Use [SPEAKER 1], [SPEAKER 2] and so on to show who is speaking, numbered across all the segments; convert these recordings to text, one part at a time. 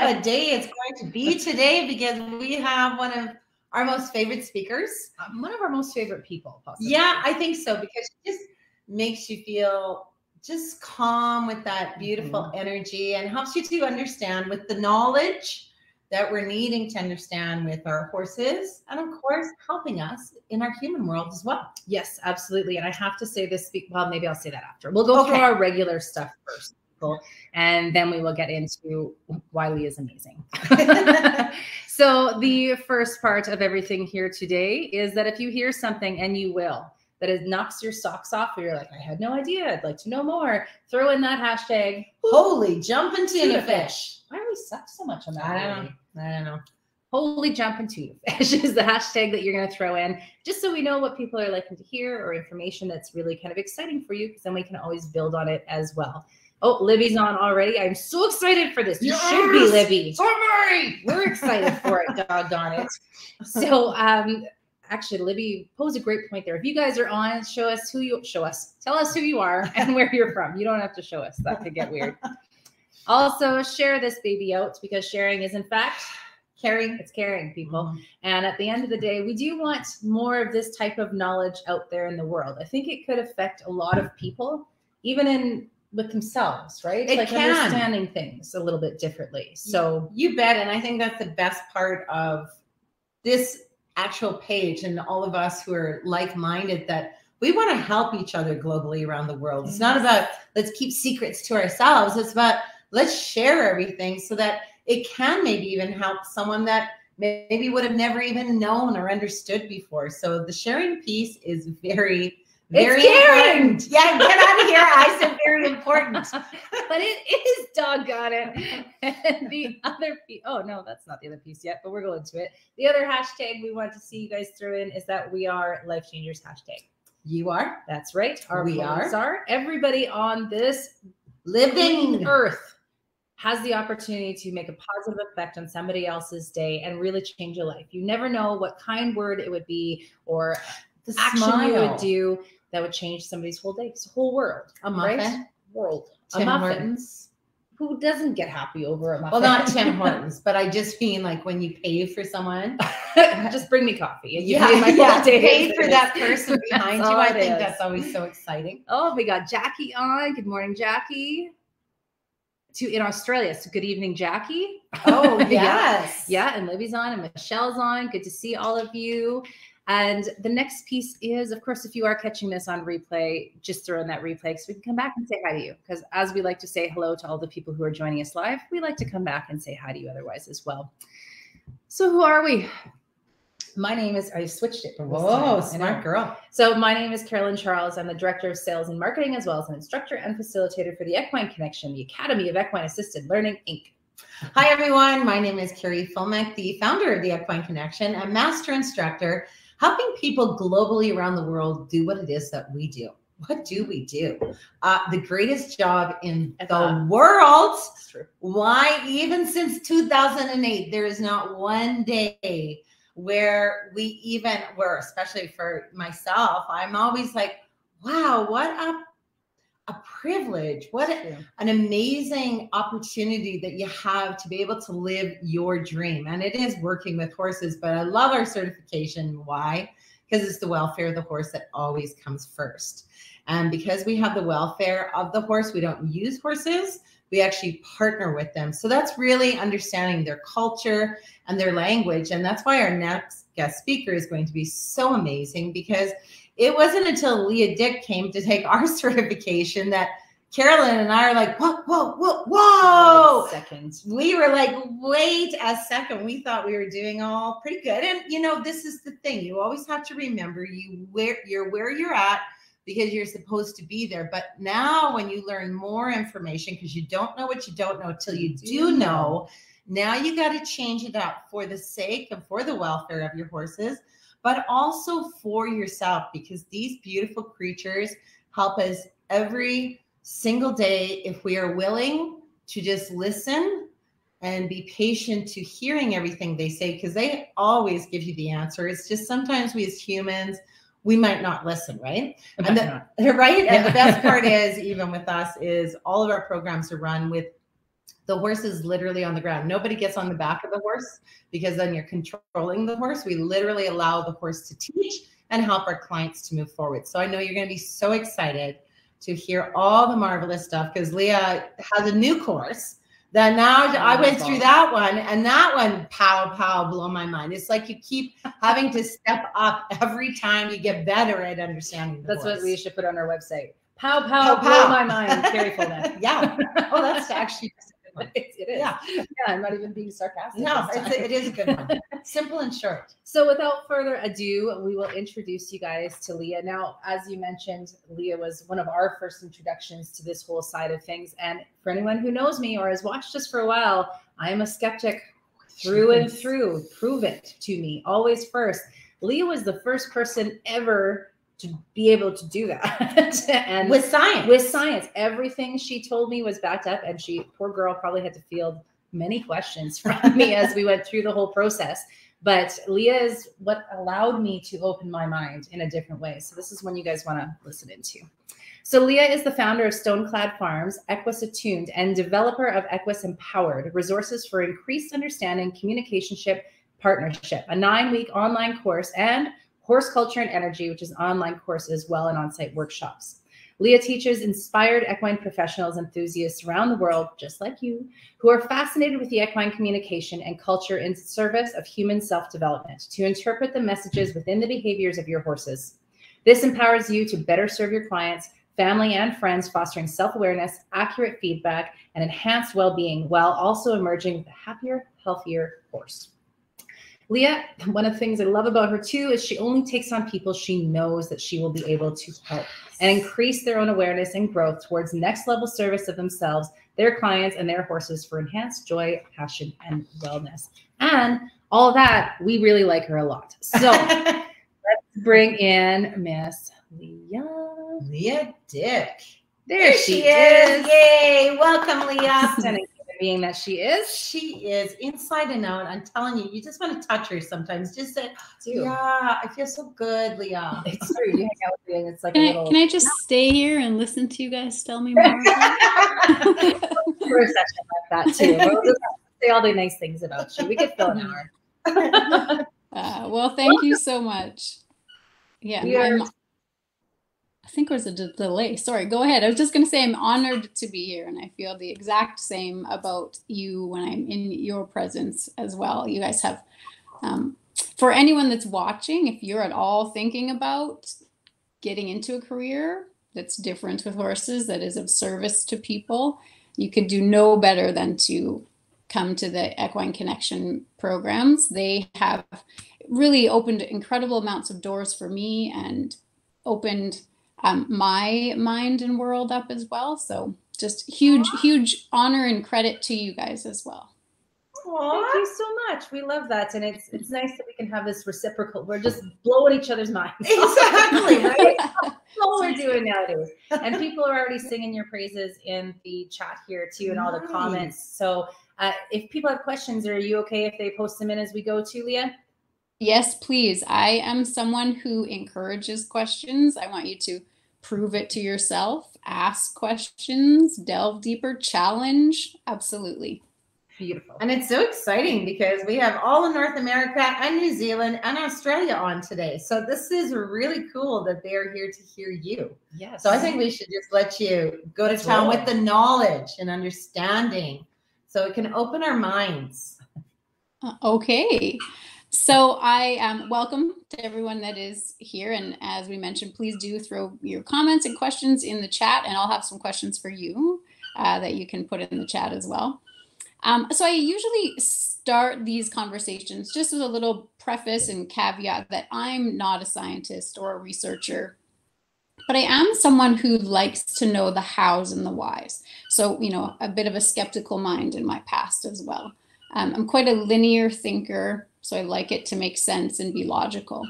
[SPEAKER 1] a day it's going to be today, because we have one of our most favorite speakers.
[SPEAKER 2] One of our most favorite people, possibly.
[SPEAKER 1] Yeah, I think so, because she just makes you feel just calm with that beautiful energy, and helps you to understand with the knowledge that we're needing to understand with our horses, and of course helping us in our human world as well.
[SPEAKER 2] Yes, absolutely. And I have to say this, well, maybe I'll say that after. We'll go through our regular stuff first, and then we will get into why Leah is amazing. So the first part of everything here today is that if you hear something, and you will, that it knocks your socks off, or you're like, I had no idea, I'd like to know more, throw in that hashtag,
[SPEAKER 1] holy jumping tuna fish.
[SPEAKER 2] Why do we suck so much on that?
[SPEAKER 1] I don't know.
[SPEAKER 2] Holy jumping tuna fish is the hashtag that you're going to throw in, just so we know what people are liking to hear, or information that's really kind of exciting for you, because then we can always build on it as well. Oh, Libby's on already. I'm so excited for this. You should be, Libby.
[SPEAKER 1] Sorry.
[SPEAKER 2] We're excited for it, doggone it. So, actually, Libby posed a great point there. If you guys are on, tell us who you are and where you're from. You don't have to show us. That could get weird. Also, share this baby out, because sharing is, in fact, caring. It's caring, people. And at the end of the day, we do want more of this type of knowledge out there in the world. I think it could affect a lot of people, even with themselves, right?
[SPEAKER 1] It can.
[SPEAKER 2] Understanding things a little bit differently. So
[SPEAKER 1] you bet. And I think that's the best part of this actual page, and all of us who are like-minded, that we want to help each other globally around the world. It's not about let's keep secrets to ourselves. It's about let's share everything, so that it can maybe even help someone that maybe would have never even known or understood before. So the sharing piece is very, very important. Yeah, get out of here. I said very important.
[SPEAKER 2] But it is, doggone it. And the other piece, oh no, that's not the other piece yet, but we're going to it. The other hashtag we want to see you guys throw in is that we are Life Changers hashtag.
[SPEAKER 1] You are?
[SPEAKER 2] That's right.
[SPEAKER 1] We are.
[SPEAKER 2] Everybody on this living earth has the opportunity to make a positive effect on somebody else's day and really change your life. You never know what kind word it would be, or the action you would do that would change somebody's whole day, whole world.
[SPEAKER 1] A muffin?
[SPEAKER 2] Right? World.
[SPEAKER 1] Tim Hortons.
[SPEAKER 2] Who doesn't get happy over a muffin?
[SPEAKER 1] Well, not Tim Hortons, but I just mean like when you pay for someone.
[SPEAKER 2] Just bring me coffee. And
[SPEAKER 1] you pay for that person behind you. I think that's always so exciting.
[SPEAKER 2] Oh, we got Jackie on. Good morning, Jackie. In Australia. So good evening, Jackie.
[SPEAKER 1] Oh, yes.
[SPEAKER 2] Yeah, and Libby's on, and Michelle's on. Good to see all of you. And the next piece is, of course, if you are catching this on replay, just throw in that replay so we can come back and say hi to you. Because as we like to say hello to all the people who are joining us live, we like to come back and say hi to you otherwise as well. So who are we? My name is, I switched it.
[SPEAKER 1] Whoa, smart girl.
[SPEAKER 2] So my name is Carolyn Charles. I'm the Director of Sales and Marketing, as well as an instructor and facilitator for the Equine Connection, the Academy of Equine Assisted Learning, Inc.
[SPEAKER 1] Hi, everyone. My name is Carrie Fulmick, the founder of the Equine Connection, a master instructor, helping people globally around the world do what it is that we do. What do we do? The greatest job in the world.
[SPEAKER 2] That's true.
[SPEAKER 1] Why? Even since 2008, there is not one day where especially for myself, I'm always like, wow, what a privilege. What an amazing opportunity that you have to be able to live your dream. And it is working with horses, but I love our certification. Why? Because it's the welfare of the horse that always comes first. And because we have the welfare of the horse, we don't use horses. We actually partner with them. So that's really understanding their culture and their language. And that's why our next guest speaker is going to be so amazing, because it wasn't until Leah Dyck came to take our certification that Carolyn and I are like, whoa.
[SPEAKER 2] Second.
[SPEAKER 1] We were like, wait a second. We thought we were doing all pretty good. And, this is the thing. You always have to remember you're where you're at, because you're supposed to be there. But now when you learn more information, because you don't know what you don't know till you do know, now you got to change it up for the sake and for the welfare of your horses, but also for yourself, because these beautiful creatures help us every single day if we are willing to just listen and be patient to hearing everything they say, because they always give you the answer. It's just sometimes we as humans, we might not listen, right? And the best part is, even with us, is all of our programs are run with The horse is literally on the ground. Nobody gets on the back of the horse because then you're controlling the horse. We literally allow the horse to teach and help our clients to move forward. So I know you're going to be so excited to hear all the marvelous stuff, because Leah has a new course that now I went through that one, and that one, pow, blew my mind. It's like you keep having to step up every time you get better at understanding the
[SPEAKER 2] That's
[SPEAKER 1] horse.
[SPEAKER 2] what we should put on our website. Pow, blow my mind. Carry fullness.
[SPEAKER 1] Yeah. Oh, that's actually
[SPEAKER 2] it is. Yeah. I'm not even being sarcastic.
[SPEAKER 1] No, it is a good one. Simple and short.
[SPEAKER 2] So without further ado, we will introduce you guys to Leah. Now, as you mentioned, Leah was one of our first introductions to this whole side of things. And for anyone who knows me or has watched us for a while, I am a skeptic through and through. Prove it to me. Always first. Leah was the first person ever to be able to do that. And with science, everything she told me was backed up, and she, poor girl, probably had to field many questions from me as we went through the whole process. But Leah is what allowed me to open my mind in a different way. So this is one you guys want to listen into. So Leah is the founder of Stone Clad Farms, Equus Attuned, and developer of Equus Empowered, resources for increased understanding, communicationship, partnership, a 9-week online course, and Horse Culture and Energy, which is an online course as well, and on-site workshops. Leah teaches inspired equine professionals, enthusiasts around the world, just like you, who are fascinated with the equine communication and culture in service of human self-development, to interpret the messages within the behaviors of your horses. This empowers you to better serve your clients, family, and friends, fostering self-awareness, accurate feedback, and enhanced well-being, while also emerging with a happier, healthier horse. Leah, one of the things I love about her too is she only takes on people she knows that she will be able to help and increase their own awareness and growth towards next level service of themselves, their clients, and their horses for enhanced joy, passion, and wellness. And all that, we really like her a lot. So let's bring in Miss
[SPEAKER 1] Leah Dyck.
[SPEAKER 2] There she is.
[SPEAKER 1] Yay. Welcome, Leah.
[SPEAKER 2] Stunning being that she is.
[SPEAKER 1] She is inside and out. I'm telling you, you just want to touch her sometimes. Just say,
[SPEAKER 2] Too.
[SPEAKER 1] yeah, I feel so good, Leah.
[SPEAKER 2] It's true. You hang out with me and it's like
[SPEAKER 3] Can I just stay here and listen to you guys tell me more?
[SPEAKER 2] For a session like that too. We'll just say all the nice things about you. We could fill an hour.
[SPEAKER 3] Well, thank you so much. Yeah, I think there was a delay. Sorry, go ahead. I was just going to say I'm honored to be here, and I feel the exact same about you when I'm in your presence as well. You guys have, for anyone that's watching, if you're at all thinking about getting into a career that's different with horses, that is of service to people, you could do no better than to come to the Equine Connection programs. They have really opened incredible amounts of doors for me and opened my mind and world up as well. So just huge honor and credit to you guys as well.
[SPEAKER 2] Thank you so much. We love that. And it's nice that we can have this reciprocal. We're just blowing each other's minds.
[SPEAKER 1] Exactly, right?
[SPEAKER 2] That's what we're doing nowadays. And people are already singing your praises in the chat here too, and all the comments. So if people have questions, are you okay if they post them in as we go to, Leah?
[SPEAKER 3] Yes, please. I am someone who encourages questions. I want you to prove it to yourself, ask questions, delve deeper, challenge. Absolutely.
[SPEAKER 2] Beautiful.
[SPEAKER 1] And it's so exciting because we have all of North America and New Zealand and Australia on today. So this is really cool that they're here to hear you.
[SPEAKER 2] Yes.
[SPEAKER 1] So I think we should just let you go to town with the knowledge and understanding so it can open our minds.
[SPEAKER 3] Okay. So I welcome to everyone that is here. And as we mentioned, please do throw your comments and questions in the chat, and I'll have some questions for you that you can put in the chat as well. So I usually start these conversations just with a little preface and caveat that I'm not a scientist or a researcher, but I am someone who likes to know the hows and the whys. So, you know, a bit of a skeptical mind in my past as well. I'm quite a linear thinker, so I like it to make sense and be logical.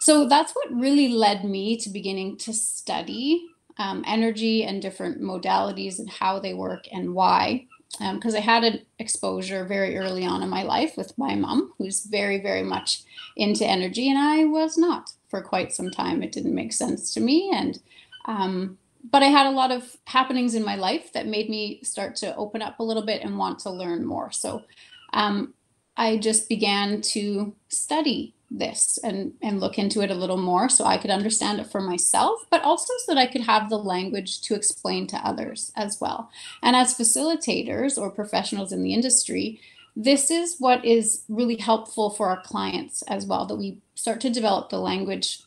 [SPEAKER 3] So that's what really led me to beginning to study energy and different modalities and how they work and why. Because I had an exposure very early on in my life with my mom, who's very, very much into energy, and I was not for quite some time. It didn't make sense to me. And But I had a lot of happenings in my life that made me start to open up a little bit and want to learn more. So I just began to study this and look into it a little more so I could understand it for myself, but also so that I could have the language to explain to others as well. And as facilitators or professionals in the industry, this is what is really helpful for our clients as well, that we start to develop the language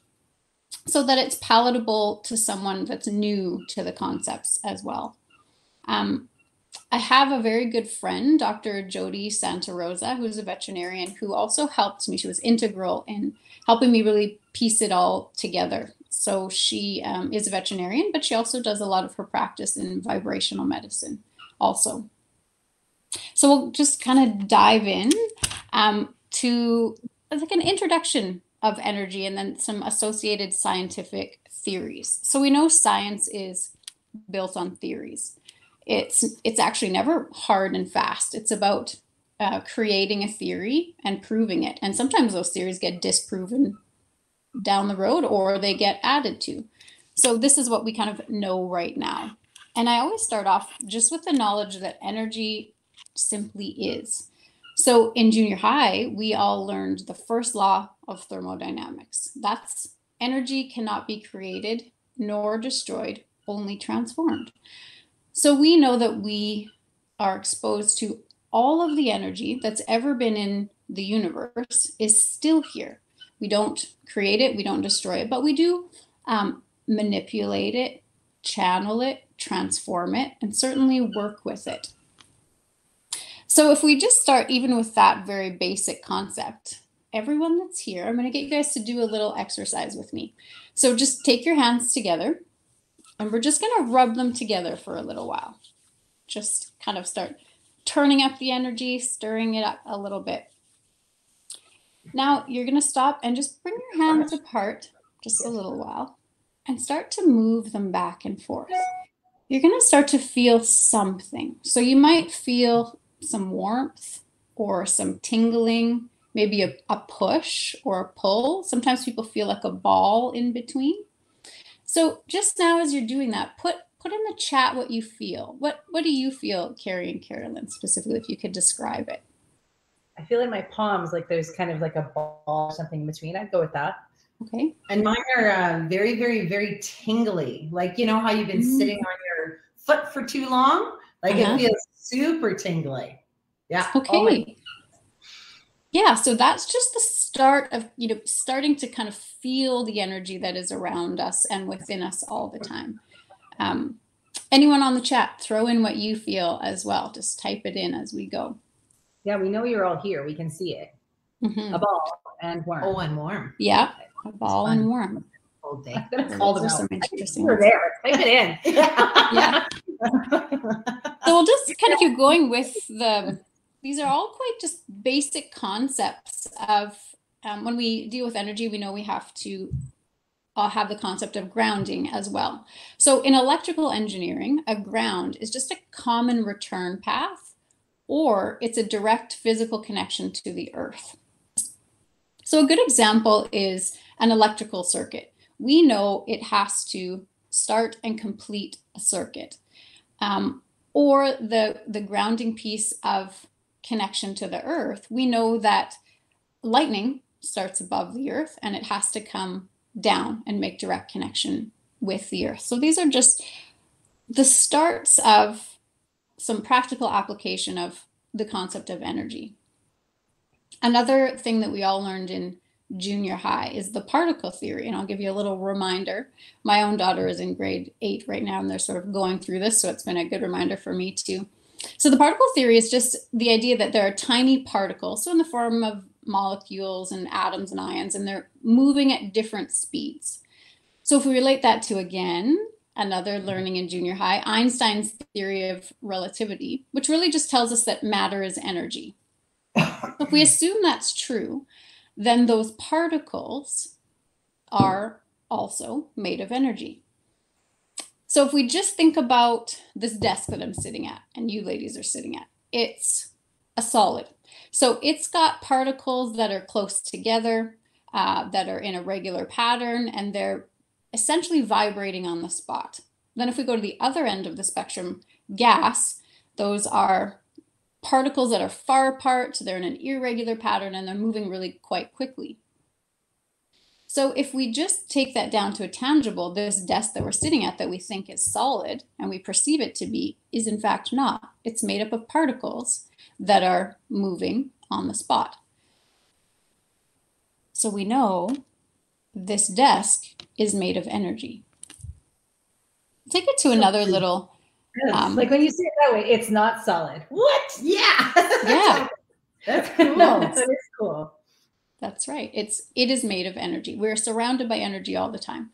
[SPEAKER 3] so that it's palatable to someone that's new to the concepts as well. I have a very good friend, Dr. Jody Santa Rosa, who's a veterinarian, who also helped me. She was integral in helping me really piece it all together. So she is a veterinarian, but she also does a lot of her practice in vibrational medicine also. So we'll just kind of dive in to like an introduction of energy and then some associated scientific theories. So we know science is built on theories. It's actually never hard and fast. It's about creating a theory and proving it. And sometimes those theories get disproven down the road or they get added to. So this is what we kind of know right now. And I always start off just with the knowledge that energy simply is. So in junior high, we all learned the first law of thermodynamics. That's energy cannot be created nor destroyed, only transformed. So we know that we are exposed to all of the energy that's ever been in the universe is still here. We don't create it, we don't destroy it, but we do manipulate it, channel it, transform it, and certainly work with it. So if we just start even with that very basic concept, everyone that's here, I'm going to get you guys to do a little exercise with me. So just take your hands together. And we're just going to rub them together for a little while. Just kind of start turning up the energy, stirring it up a little bit. Now you're going to stop and just bring your hands apart just a little while and start to move them back and forth. You're going to start to feel something. So you might feel some warmth or some tingling, maybe a push or a pull. Sometimes people feel like a ball in between. So just now as you're doing that, put in the chat what you feel. What do you feel, Carrie and Carolyn, specifically, if you could describe it?
[SPEAKER 2] I feel in my palms like there's kind of like a ball or something in between. I'd go with that.
[SPEAKER 3] Okay.
[SPEAKER 1] And mine are very, very, very tingly. Like, you know how you've been sitting on your foot for too long? Like it feels super tingly. Yeah.
[SPEAKER 3] Okay. Yeah, so that's just the start of, starting to kind of feel the energy that is around us and within us all the time. Anyone on the chat, throw in what you feel as well. Just type it in as we go.
[SPEAKER 2] Yeah, we know you're all here. We can see it. A ball and warm.
[SPEAKER 1] Oh, and warm.
[SPEAKER 3] Yeah, a ball and warm.
[SPEAKER 1] All day.
[SPEAKER 3] Those are some interesting
[SPEAKER 2] ones. There. Type it in.
[SPEAKER 3] Yeah. So we'll just kind of keep going with these are all quite just basic concepts of when we deal with energy, we know we have to have the concept of grounding as well. So in electrical engineering, a ground is just a common return path, or it's a direct physical connection to the earth. So a good example is an electrical circuit. We know it has to start and complete a circuit, or the grounding piece of connection to the earth. We know that lightning starts above the earth and it has to come down and make direct connection with the earth. So these are just the starts of some practical application of the concept of energy. Another thing that we all learned in junior high is the particle theory. And I'll give you a little reminder. My own daughter is in grade 8 right now, and they're sort of going through this. So it's been a good reminder for me too. So the particle theory is just the idea that there are tiny particles, so in the form of molecules and atoms and ions, and they're moving at different speeds. So if we relate that to, again, another learning in junior high, Einstein's theory of relativity, which really just tells us that matter is energy. If we assume that's true, then those particles are also made of energy. So if we just think about this desk that I'm sitting at and you ladies are sitting at, it's a solid. So it's got particles that are close together, that are in a regular pattern, and they're essentially vibrating on the spot. Then if we go to the other end of the spectrum, gas, those are particles that are far apart, they're in an irregular pattern, and they're moving really quite quickly. So if we just take that down to a tangible, this desk that we're sitting at that we think is solid and we perceive it to be, is in fact not. It's made up of particles that are moving on the spot. So we know this desk is made of energy. Take it to another little...
[SPEAKER 2] like when you say it that way, it's not solid.
[SPEAKER 1] What? Yeah.
[SPEAKER 3] Yeah.
[SPEAKER 1] That's cool.
[SPEAKER 2] That is cool.
[SPEAKER 3] That's right. It is made of energy. We're surrounded by energy all the time.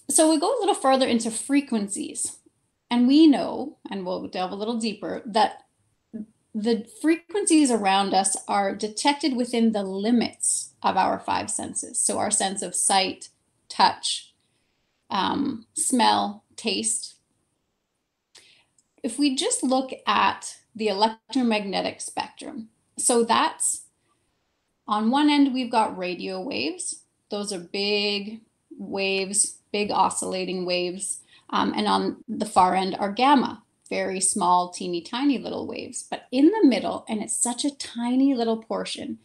[SPEAKER 3] So we go a little further into frequencies, and we know, and we'll delve a little deeper, that the frequencies around us are detected within the limits of our five senses. So our sense of sight, touch, smell, taste. If we just look at the electromagnetic spectrum, so that's on one end, we've got radio waves. Those are big waves, big oscillating waves. And on the far end are gamma, very small, teeny tiny little waves. But in the middle, and it's such a tiny little portion,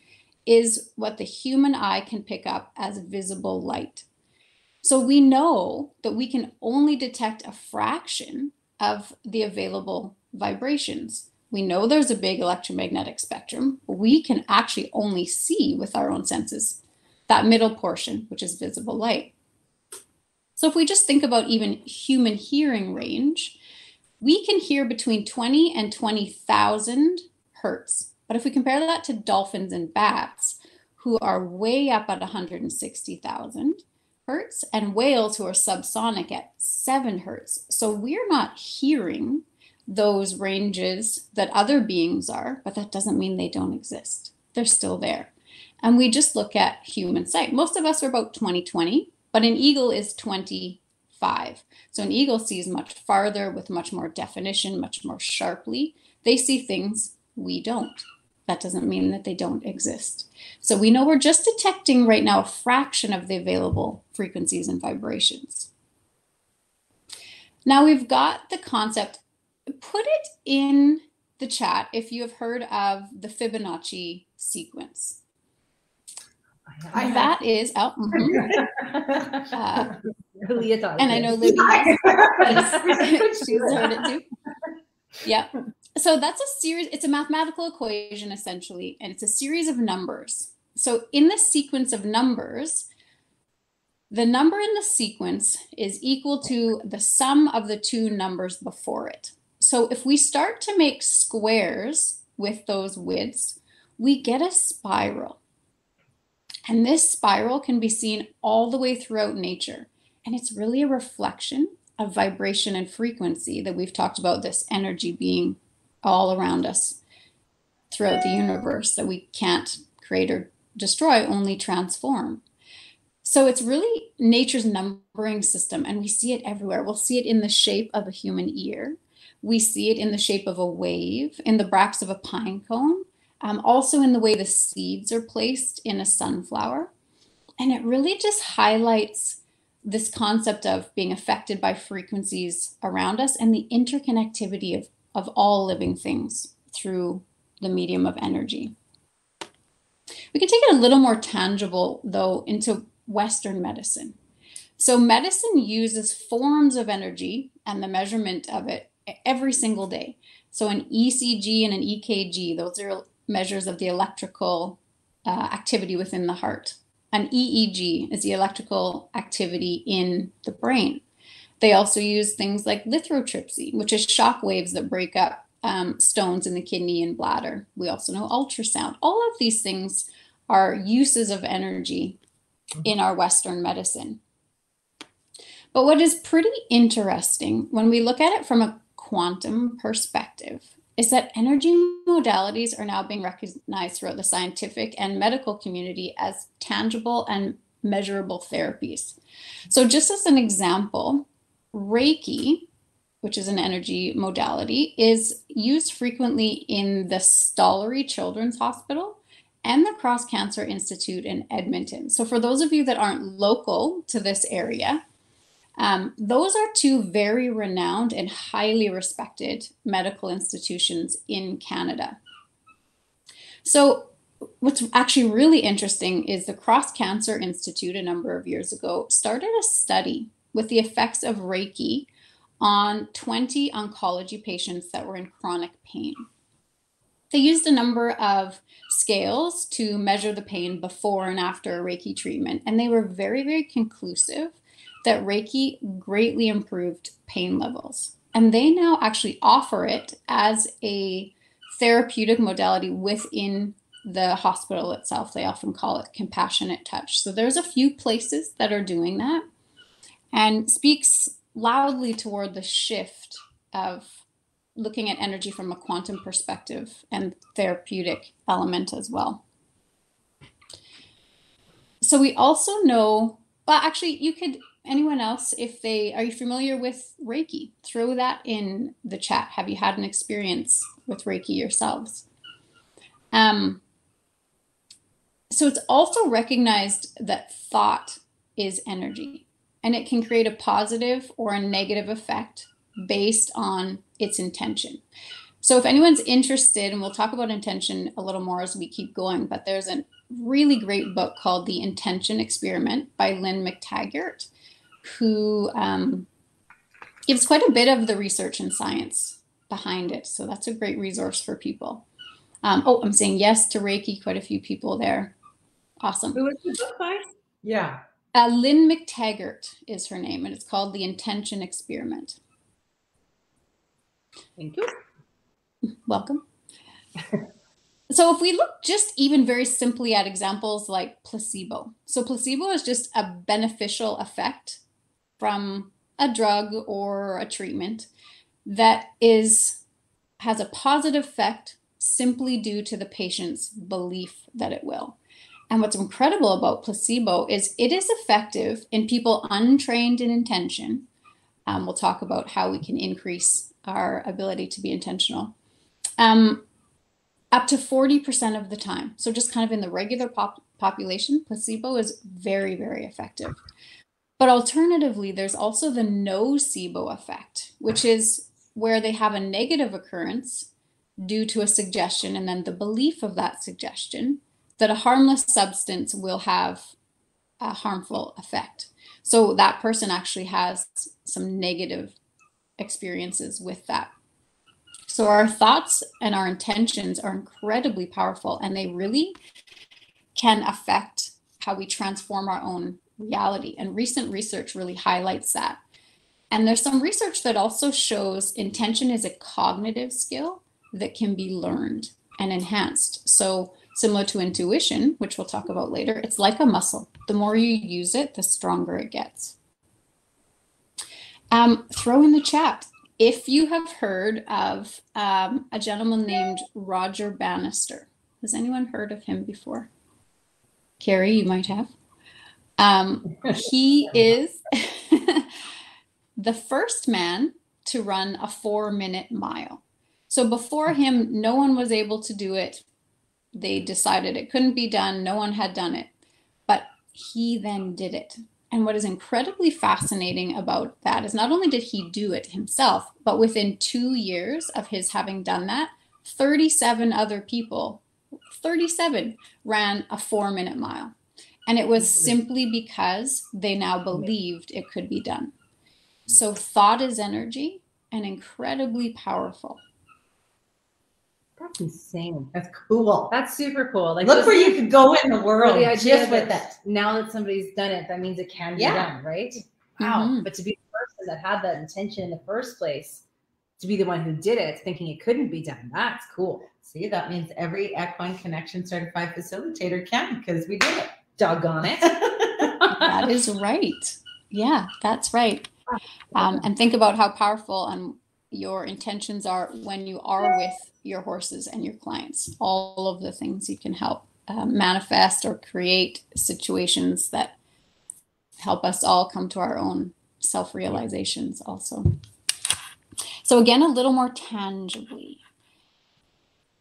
[SPEAKER 3] is what the human eye can pick up as visible light. So we know that we can only detect a fraction of the available vibrations. We know there's a big electromagnetic spectrum, but we can actually only see with our own senses that middle portion, which is visible light. So if we just think about even human hearing range, we can hear between 20 and 20,000 hertz. But if we compare that to dolphins and bats, who are way up at 160,000 hertz, and whales who are subsonic at 7 hertz. So we're not hearing those ranges that other beings are, but that doesn't mean they don't exist. They're still there. And we just look at human sight. Most of us are about 20/20, but an eagle is 25. So an eagle sees much farther with much more definition, much more sharply. They see things we don't. That doesn't mean that they don't exist. So we know we're just detecting right now a fraction of the available frequencies and vibrations. Now we've got the concept. Put it in the chat if you have heard of the Fibonacci sequence. That is out.
[SPEAKER 2] Leah
[SPEAKER 3] and I know Libby has. She's heard it too. Yeah. So that's a series. It's a mathematical equation essentially, and it's a series of numbers. So in the sequence of numbers, the number in the sequence is equal to the sum of the two numbers before it. So if we start to make squares with those widths, we get a spiral. And this spiral can be seen all the way throughout nature. And it's really a reflection of vibration and frequency that we've talked about, this energy being all around us throughout the universe that we can't create or destroy, only transform. So it's really nature's numbering system, and we see it everywhere. We'll see it in the shape of a human ear. We see it in the shape of a wave, in the bracts of a pine cone, also in the way the seeds are placed in a sunflower. And it really just highlights this concept of being affected by frequencies around us and the interconnectivity of all living things through the medium of energy. We can take it a little more tangible, though, into Western medicine. So medicine uses forms of energy and the measurement of it every single day. So an ECG and an EKG, those are measures of the electrical activity within the heart. An EEG is the electrical activity in the brain. They also use things like lithotripsy, which is shock waves that break up stones in the kidney and bladder. We also know ultrasound. All of these things are uses of energy in our Western medicine. But what is pretty interesting when we look at it from a quantum perspective is that energy modalities are now being recognized throughout the scientific and medical community as tangible and measurable therapies. So just as an example, Reiki, which is an energy modality, is used frequently in the Stollery Children's Hospital and the Cross Cancer Institute in Edmonton. So for those of you that aren't local to this area, Those are two very renowned and highly respected medical institutions in Canada. So what's actually really interesting is the Cross Cancer Institute a number of years ago started a study with the effects of Reiki on 20 oncology patients that were in chronic pain. They used a number of scales to measure the pain before and after Reiki treatment, and they were very, very conclusive that Reiki greatly improved pain levels. And they now actually offer it as a therapeutic modality within the hospital itself. They often call it compassionate touch. So there's a few places that are doing that, and speaks loudly toward the shift of looking at energy from a quantum perspective and therapeutic element as well. So we also know, well, actually you could, anyone else, if they, are you familiar with Reiki? Throw that in the chat. Have you had an experience with Reiki yourselves? So it's also recognized that thought is energy, and it can create a positive or a negative effect based on its intention. So if anyone's interested, and we'll talk about intention a little more as we keep going, but there's a really great book called The Intention Experiment by Lynn McTaggart, who gives quite a bit of the research and science behind it. So that's a great resource for people. Oh, I'm saying yes to Reiki, quite a few people there. Awesome.
[SPEAKER 2] Who was the book by?
[SPEAKER 1] Yeah.
[SPEAKER 3] Lynn McTaggart is her name, and it's called The Intention Experiment.
[SPEAKER 2] Thank you.
[SPEAKER 3] Welcome. So if we look just even very simply at examples like placebo. So placebo is just a beneficial effect from a drug or a treatment that has a positive effect simply due to the patient's belief that it will. And what's incredible about placebo is it is effective in people untrained in intention. We'll talk about how we can increase our ability to be intentional. Up to 40% of the time. So just kind of in the regular population, placebo is very, very effective. But alternatively, there's also the nocebo effect, which is where they have a negative occurrence due to a suggestion, and then the belief of that suggestion that a harmless substance will have a harmful effect. So that person actually has some negative experiences with that. So our thoughts and our intentions are incredibly powerful, and they really can affect how we transform our own reality. And recent research really highlights that. And there's some research that also shows intention is a cognitive skill that can be learned and enhanced. So similar to intuition, which we'll talk about later, it's like a muscle. The more you use it, the stronger it gets. Throw in the chat if you have heard of a gentleman named Roger Bannister. Has anyone heard of him before? Carrie, you might have. He is the first man to run a 4-minute mile. So before him, no one was able to do it. They decided it couldn't be done. No one had done it, but he then did it. And what is incredibly fascinating about that is not only did he do it himself, but within 2 years of his having done that, 37 other people, 37 ran a 4-minute mile. And it was simply because they now believed it could be done. So thought is energy and incredibly powerful.
[SPEAKER 1] That's insane. That's cool.
[SPEAKER 2] That's super cool. Like,
[SPEAKER 1] look where you could go in the world
[SPEAKER 2] the idea
[SPEAKER 1] just with
[SPEAKER 2] that
[SPEAKER 1] it.
[SPEAKER 2] now that somebody's done it, that means it can be done, right? Wow.
[SPEAKER 3] Mm-hmm.
[SPEAKER 2] But to be the person that had that intention in the first place, to be the one who did it, thinking it couldn't be done, that's cool.
[SPEAKER 1] See, that means every Equine Connection certified facilitator can, because we did it.
[SPEAKER 2] Doggone it.
[SPEAKER 3] That is right. Yeah, that's right. And think about how powerful your intentions are when you are with your horses and your clients. All of the things you can help manifest or create situations that help us all come to our own self-realizations also. So again, a little more tangibly,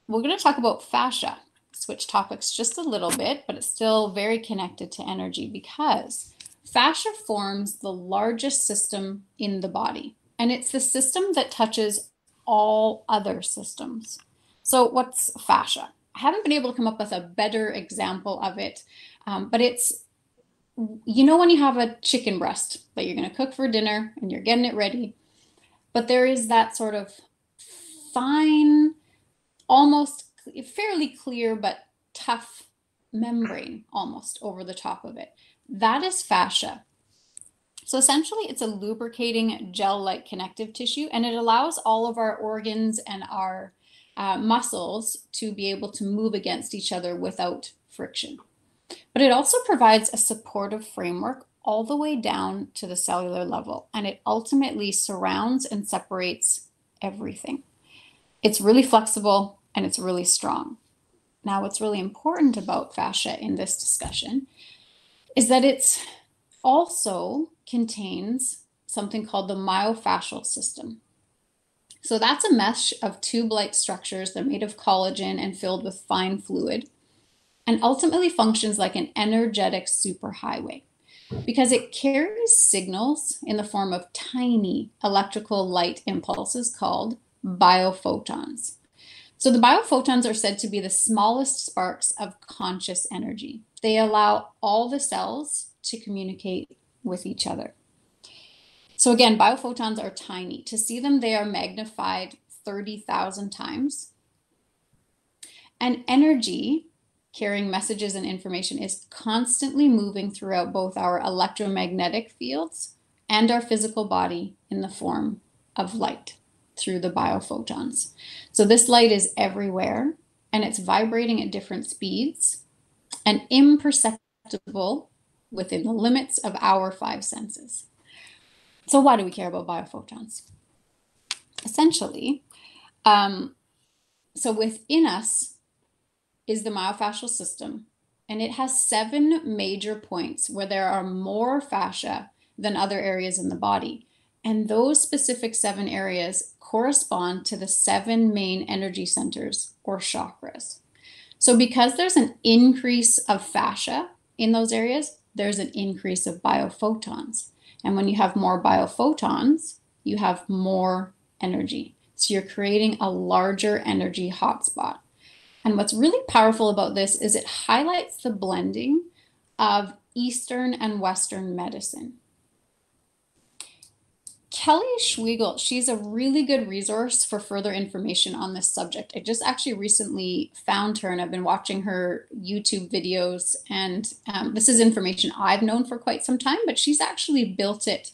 [SPEAKER 3] we're going to talk about fascia. Switch topics just a little bit, but it's still very connected to energy, because Fascia forms the largest system in the body, and it's the system that touches all other systems. So what's fascia? I haven't been able to come up with a better example of it, but it's, you know, when you have a chicken breast that you're going to cook for dinner and you're getting it ready, but there is that sort of fine, almost fairly clear, but tough membrane almost over the top of it. That is fascia. So essentially it's a lubricating gel-like connective tissue, and it allows all of our organs and our muscles to be able to move against each other without friction. But it also provides a supportive framework all the way down to the cellular level, and it ultimately surrounds and separates everything. It's really flexible and it's really strong. Now, what's really important about fascia in this discussion is that it's also contains something called the myofascial system. So that's a mesh of tube-like structures. They're made of collagen and filled with fine fluid, and ultimately functions like an energetic superhighway because it carries signals in the form of tiny electrical light impulses called biophotons. So the biophotons are said to be the smallest sparks of conscious energy. They allow all the cells to communicate with each other. So again, biophotons are tiny. To see them, they are magnified 30,000 times. And energy carrying messages and information is constantly moving throughout both our electromagnetic fields and our physical body in the form of light through the biophotons. So this light is everywhere, and it's vibrating at different speeds and imperceptible within the limits of our 5 senses. So why do we care about biophotons? Essentially, so within us is the myofascial system, and it has 7 major points where there are more fascia than other areas in the body. And those specific 7 areas correspond to the 7 main energy centers or chakras. So because there's an increase of fascia in those areas, there's an increase of biophotons. And when you have more biophotons, you have more energy. So you're creating a larger energy hotspot. And what's really powerful about this is it highlights the blending of Eastern and Western medicine. Kelly Schwiegel, she's a really good resource for further information on this subject. I just actually recently found her, and I've been watching her YouTube videos, and this is information I've known for quite some time, but she's actually built it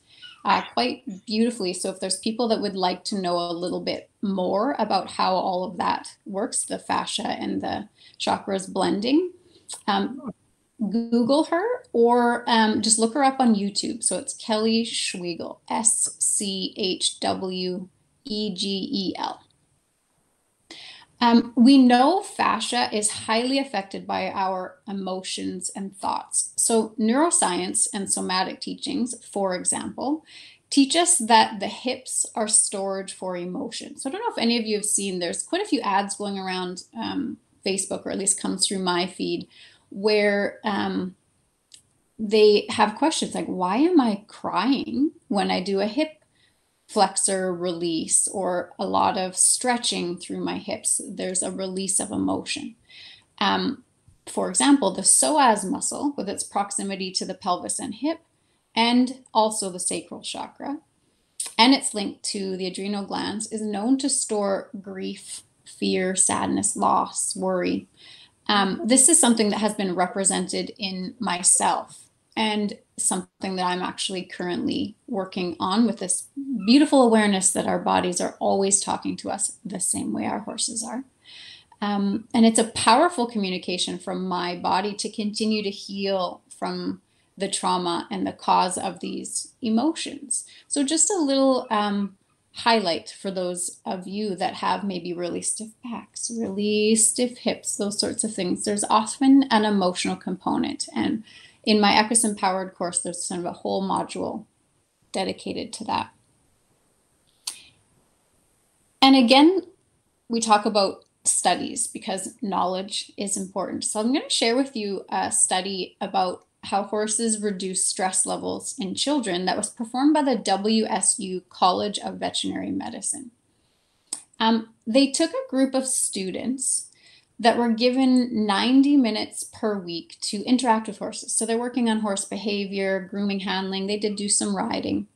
[SPEAKER 3] quite beautifully. So if there's people that would like to know a little bit more about how all of that works, the fascia and the chakras blending, Google her or just look her up on YouTube. So it's Kelly Schwiegel, Schwegel. We know fascia is highly affected by our emotions and thoughts. So neuroscience and somatic teachings, for example, teach us that the hips are storage for emotion. So I don't know if any of you have seen, there's quite a few ads going around Facebook, or at least comes through my feed, where they have questions like, why am I crying when I do a hip flexor release or a lot of stretching through my hips? There's a release of emotion. For example, the psoas muscle, with its proximity to the pelvis and hip, and also the sacral chakra, and it's linked to the adrenal glands, is known to store grief, fear, sadness, loss, worry. This is something that has been represented in myself, and something that I'm actually currently working on, with this beautiful awareness that our bodies are always talking to us the same way our horses are. And it's a powerful communication from my body to continue to heal from the trauma and the cause of these emotions. So just a little highlight for those of you that have maybe really stiff backs, really stiff hips, those sorts of things. There's often an emotional component. And in my Equus Empowered course, there's sort of a whole module dedicated to that. And again, we talk about studies because knowledge is important. So I'm going to share with you a study about how horses reduce stress levels in children that was performed by the WSU College of Veterinary Medicine. They took a group of students that were given 90 minutes per week to interact with horses. So they're working on horse behavior, grooming, handling. They did do some riding.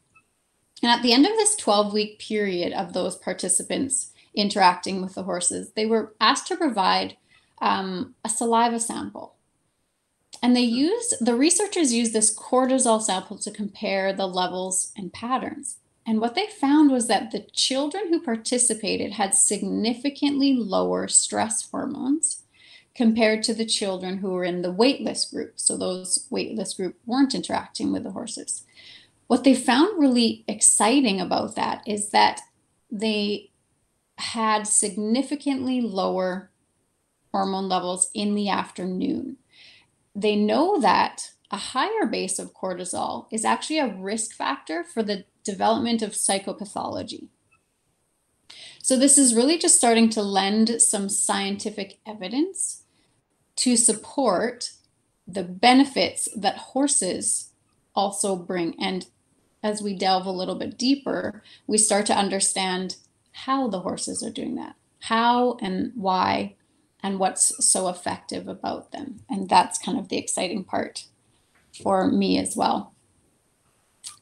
[SPEAKER 3] And at the end of this 12-week period of those participants interacting with the horses, they were asked to provide a saliva sample. And the researchers used this cortisol sample to compare the levels and patterns. And what they found was that the children who participated had significantly lower stress hormones compared to the children who were in the waitless group. So those waitless group weren't interacting with the horses. What they found really exciting about that is that they had significantly lower hormone levels in the afternoon. They know that a higher base of cortisol is actually a risk factor for the development of psychopathology. So this is really just starting to lend some scientific evidence to support the benefits that horses also bring. And as we delve a little bit deeper, we start to understand how the horses are doing that, how and why, and what's so effective about them. And that's kind of the exciting part for me as well.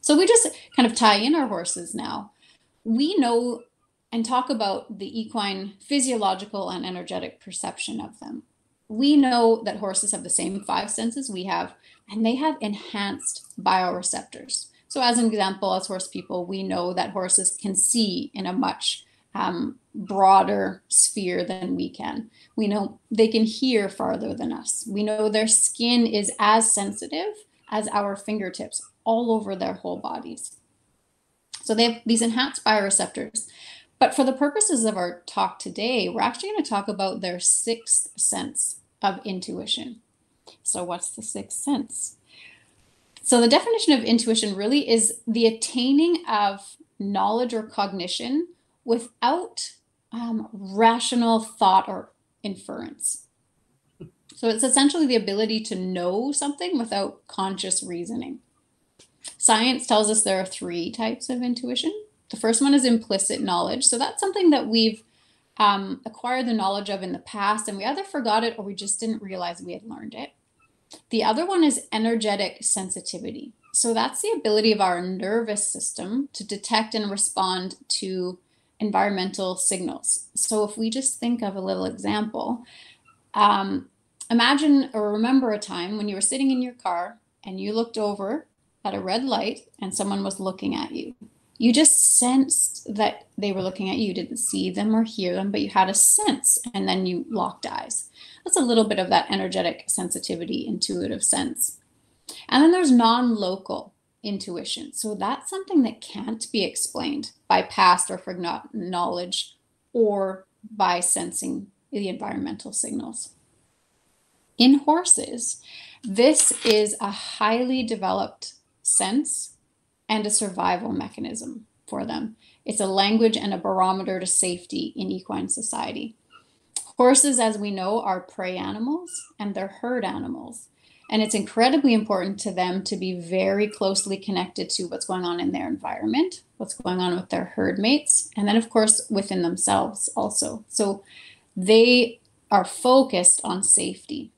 [SPEAKER 3] So we just kind of tie in our horses now. We know and talk about the equine physiological and energetic perception of them. We know that horses have the same 5 senses we have, and they have enhanced bioreceptors. So as an example, as horse people, we know that horses can see in a much broader sphere than we can. We know they can hear farther than us. We know their skin is as sensitive as our fingertips all over their whole bodies. So they have these enhanced bioreceptors. But for the purposes of our talk today, we're actually going to talk about their 6th sense of intuition. So what's the 6th sense? So the definition of intuition really is the attaining of knowledge or cognition without rational thought or inference. So it's essentially the ability to know something without conscious reasoning. Science tells us there are 3 types of intuition. The first one is implicit knowledge. So that's something that we've acquired the knowledge of in the past, and we either forgot it or we just didn't realize we had learned it. The other one is energetic sensitivity. So that's the ability of our nervous system to detect and respond to environmental signals. So if we just think of a little example, imagine or remember a time when you were sitting in your car and you looked over at a red light and someone was looking at you. You just sensed that they were looking at you. You didn't see them or hear them, but you had a sense, and then you locked eyes. That's a little bit of that energetic sensitivity, intuitive sense. And then there's non-local intuition. So that's something that can't be explained by past or forgotten knowledge or by sensing the environmental signals. In horses, this is a highly developed sense and a survival mechanism for them. It's a language and a barometer to safety in equine society. Horses, as we know, are prey animals and they're herd animals. And it's incredibly important to them to be very closely connected to what's going on in their environment, what's going on with their herd mates, and then, of course, within themselves also. So they are focused on safety.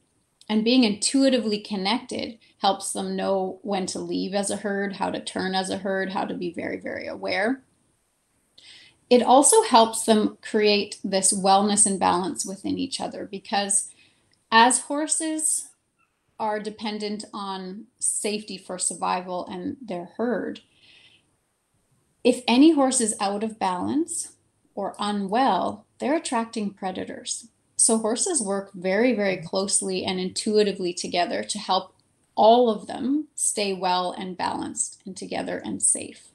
[SPEAKER 3] And being intuitively connected helps them know when to leave as a herd, how to turn as a herd, how to be very, very aware. It also helps them create this wellness and balance within each other, because as horses are dependent on safety for survival and their herd, if any horse is out of balance or unwell, they're attracting predators. So horses work very, very closely and intuitively together to help all of them stay well and balanced and together and safe.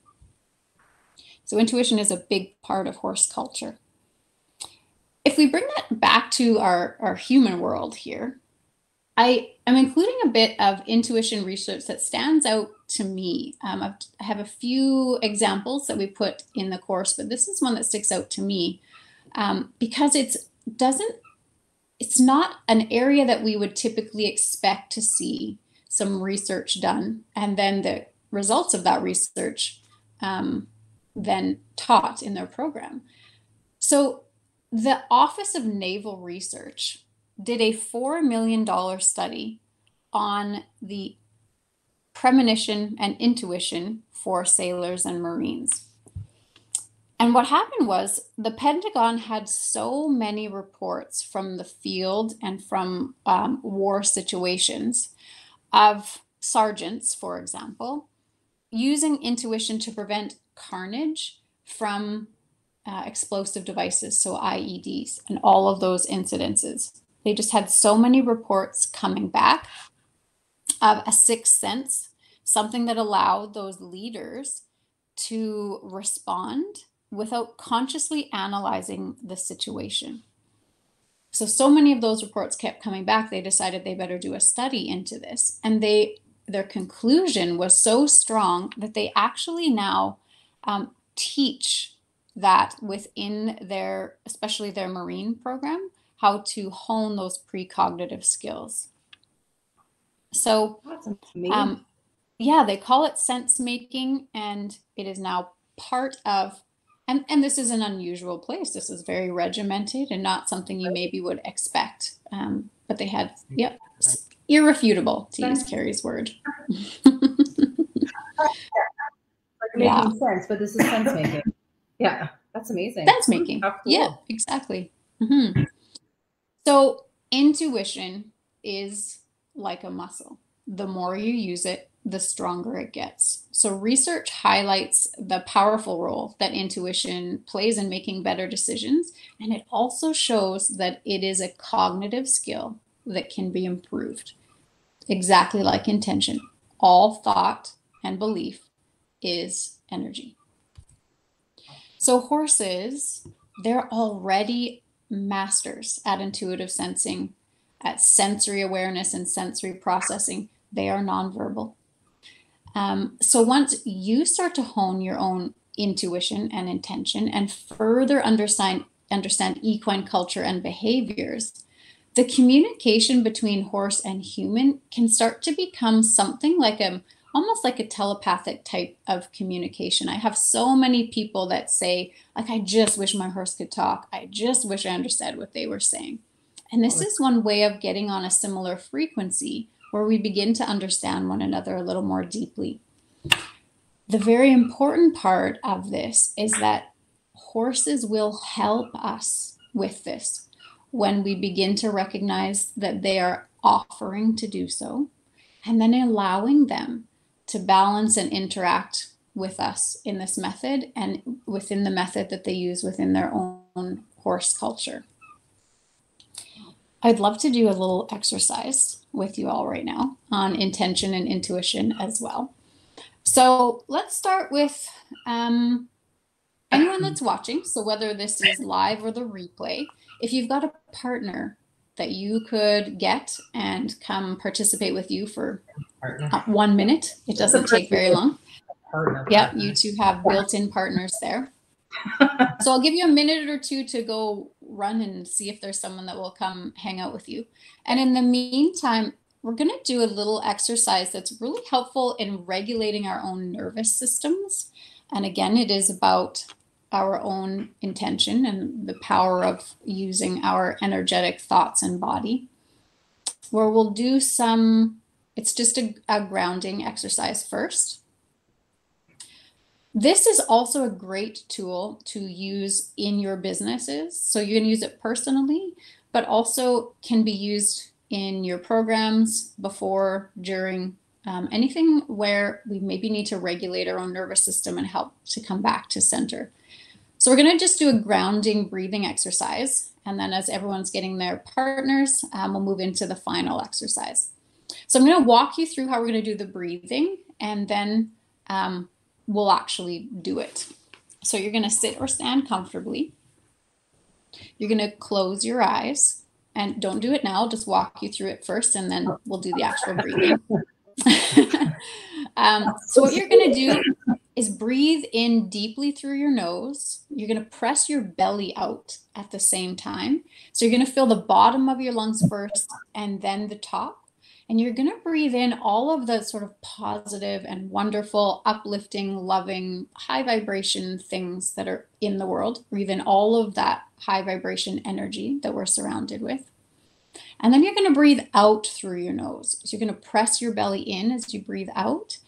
[SPEAKER 3] So intuition is a big part of horse culture. If we bring that back to our human world here, I am including a bit of intuition research that stands out to me. I have a few examples that we put in the course, but this is one that sticks out to me because it's not an area that we would typically expect to see some research done, and then the results of that research then taught in their program. So the Office of Naval Research did a $4 million study on the premonition and intuition for sailors and Marines. And what happened was the Pentagon had so many reports from the field and from war situations of sergeants, for example, using intuition to prevent carnage from explosive devices, so IEDs, and all of those incidences. They just had so many reports coming back of a sixth sense, something that allowed those leaders to respond without consciously analyzing the situation. So many of those reports kept coming back, they decided they better do a study into this. And their conclusion was so strong that they actually now teach that within their, especially their Marine program, how to hone those precognitive skills. So yeah, they call it sense making, and it is now part of, and this is an unusual place. This is very regimented and not something you maybe would expect. But they had, yep, irrefutable, to use Carrie's word.
[SPEAKER 2] Making sense, but this is sense making. Yeah, that's amazing.
[SPEAKER 3] Sense making.
[SPEAKER 2] Cool.
[SPEAKER 3] Yeah, exactly. Mm-hmm. So intuition is like a muscle. The more you use it, the stronger it gets. So research highlights the powerful role that intuition plays in making better decisions. And it also shows that it is a cognitive skill that can be improved. Exactly like intention. All thought and belief is energy. So horses, they're already masters at intuitive sensing, at sensory awareness and sensory processing. They are nonverbal. So once you start to hone your own intuition and intention and further understand equine culture and behaviors, the communication between horse and human can start to become something like almost like a telepathic type of communication. I have so many people that say, like, I just wish my horse could talk. I just wish I understood what they were saying. And this is one way of getting on a similar frequency where we begin to understand one another a little more deeply. The very important part of this is that horses will help us with this when we begin to recognize that they are offering to do so, and then allowing them to balance and interact with us in this method and within the method that they use within their own horse culture. I'd love to do a little exercise with you all right now on intention and intuition as well. So let's start with anyone that's watching. So whether this is live or the replay, if you've got a partner that you could get and come participate with you for 1 minute, it doesn't take very long. Yeah, you two have built-in partners there. So I'll give you a minute or two to go run and see if there's someone that will come hang out with you. And in the meantime, we're going to do a little exercise that's really helpful in regulating our own nervous systems. And again, it is about our own intention and the power of using our energetic thoughts and body, where we'll do it's just a grounding exercise first. This is also a great tool to use in your businesses. So you can use it personally, but also can be used in your programs before, during, anything where we maybe need to regulate our own nervous system and help to come back to center. So we're going to just do a grounding breathing exercise. And then as everyone's getting their partners, we'll move into the final exercise. So I'm going to walk you through how we're going to do the breathing, and then we'll actually do it. So you're going to sit or stand comfortably. You're going to close your eyes, and don't do it now. Just walk you through it first, and then we'll do the actual breathing. So what you're going to do is breathe in deeply through your nose. You're going to press your belly out at the same time. So you're going to fill the bottom of your lungs first and then the top. And you're going to breathe in all of the sort of positive and wonderful, uplifting, loving, high vibration things that are in the world. Breathe in all of that high vibration energy that we're surrounded with. And then you're going to breathe out through your nose. So you're going to press your belly in as you breathe out.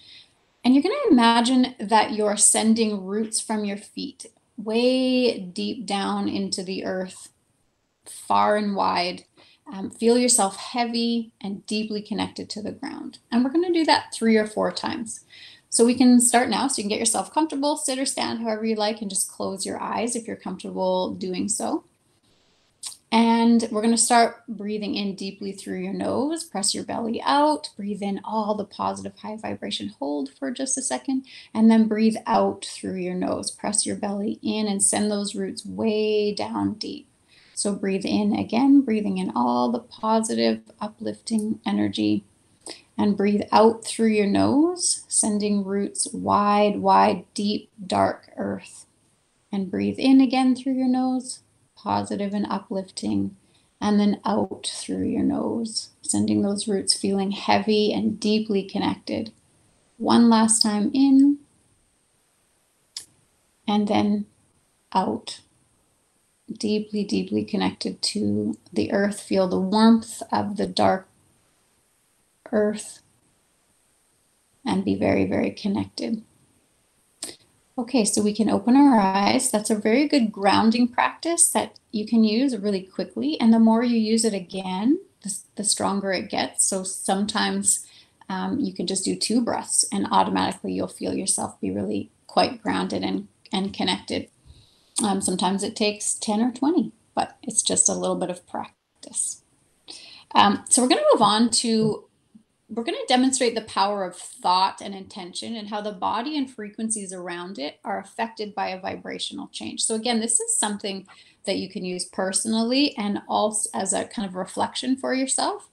[SPEAKER 3] And you're going to imagine that you're sending roots from your feet way deep down into the earth, far and wide. Feel yourself heavy and deeply connected to the ground. And we're going to do that 3 or 4 times. So we can start now. So you can get yourself comfortable, sit or stand, however you like, and just close your eyes if you're comfortable doing so. And we're going to start breathing in deeply through your nose. Press your belly out. Breathe in all the positive high vibration. Hold for just a second. And then breathe out through your nose. Press your belly in and send those roots way down deep. So breathe in again, breathing in all the positive, uplifting energy. And breathe out through your nose, sending roots wide, wide, deep, dark earth. And breathe in again through your nose, positive and uplifting. And then out through your nose, sending those roots feeling heavy and deeply connected. One last time in. And then out. Deeply, deeply connected to the earth. Feel the warmth of the dark earth and be very, very connected. Okay, so we can open our eyes. That's a very good grounding practice that you can use really quickly. And the more you use it again, the stronger it gets. So sometimes you can just do 2 breaths and automatically you'll feel yourself be really quite grounded and connected. Sometimes it takes 10 or 20, but it's just a little bit of practice. So we're going to move on to, we're going to demonstrate the power of thought and intention and how the body and frequencies around it are affected by a vibrational change. So again, this is something that you can use personally and also as a kind of reflection for yourself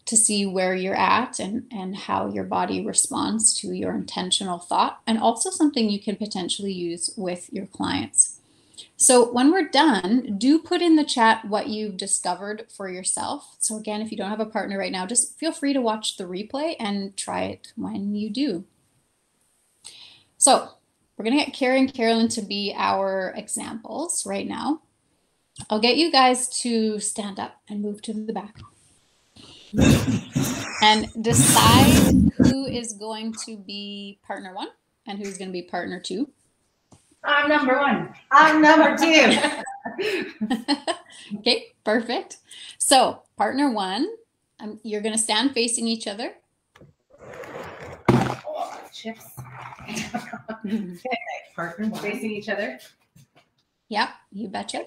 [SPEAKER 3] to see where you're at and how your body responds to your intentional thought, and also something you can potentially use with your clients. So when we're done, do put in the chat what you've discovered for yourself. So again, if you don't have a partner right now, just feel free to watch the replay and try it when you do. So we're going to get Carrie and Carolyn to be our examples right now. I'll get you guys to stand up and move to the back. And decide who is going to be partner 1 and who's going to be partner 2.
[SPEAKER 1] I'm number 1. I'm number 2.
[SPEAKER 3] Okay, perfect. So partner 1, you're going to stand facing each other.
[SPEAKER 1] Oh, chips. Okay, partner 1.
[SPEAKER 2] Facing each other.
[SPEAKER 3] Yep, you betcha.